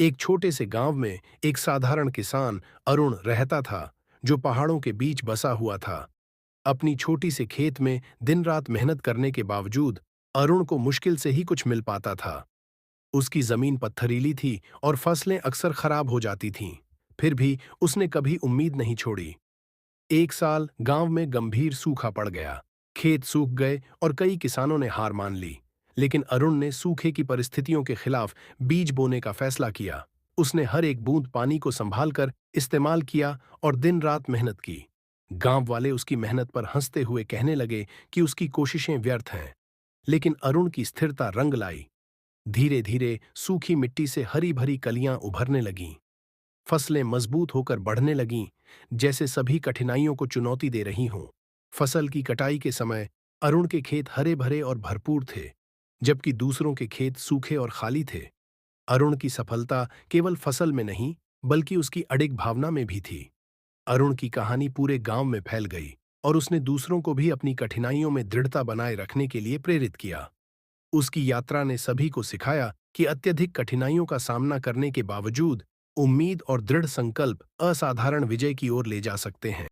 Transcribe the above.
एक छोटे से गांव में एक साधारण किसान अरुण रहता था, जो पहाड़ों के बीच बसा हुआ था। अपनी छोटी से खेत में दिन रात मेहनत करने के बावजूद अरुण को मुश्किल से ही कुछ मिल पाता था। उसकी जमीन पत्थरीली थी और फसलें अक्सर खराब हो जाती थीं। फिर भी उसने कभी उम्मीद नहीं छोड़ी। एक साल गांव में गंभीर सूखा पड़ गया। खेत सूख गए और कई किसानों ने हार मान ली। लेकिन अरुण ने सूखे की परिस्थितियों के खिलाफ बीज बोने का फैसला किया। उसने हर एक बूंद पानी को संभाल कर इस्तेमाल किया और दिन रात मेहनत की। गांव वाले उसकी मेहनत पर हंसते हुए कहने लगे कि उसकी कोशिशें व्यर्थ हैं। लेकिन अरुण की स्थिरता रंग लाई। धीरे धीरे सूखी मिट्टी से हरी भरी कलियां उभरने लगीं। फसलें मजबूत होकर बढ़ने लगीं, जैसे सभी कठिनाइयों को चुनौती दे रही हों। फसल की कटाई के समय अरुण के खेत हरे भरे और भरपूर थे, जबकि दूसरों के खेत सूखे और खाली थे। अरुण की सफलता केवल फसल में नहीं, बल्कि उसकी अडिग भावना में भी थी। अरुण की कहानी पूरे गांव में फैल गई और उसने दूसरों को भी अपनी कठिनाइयों में दृढ़ता बनाए रखने के लिए प्रेरित किया। उसकी यात्रा ने सभी को सिखाया कि अत्यधिक कठिनाइयों का सामना करने के बावजूद उम्मीद और दृढ़ संकल्प असाधारण विजय की ओर ले जा सकते हैं।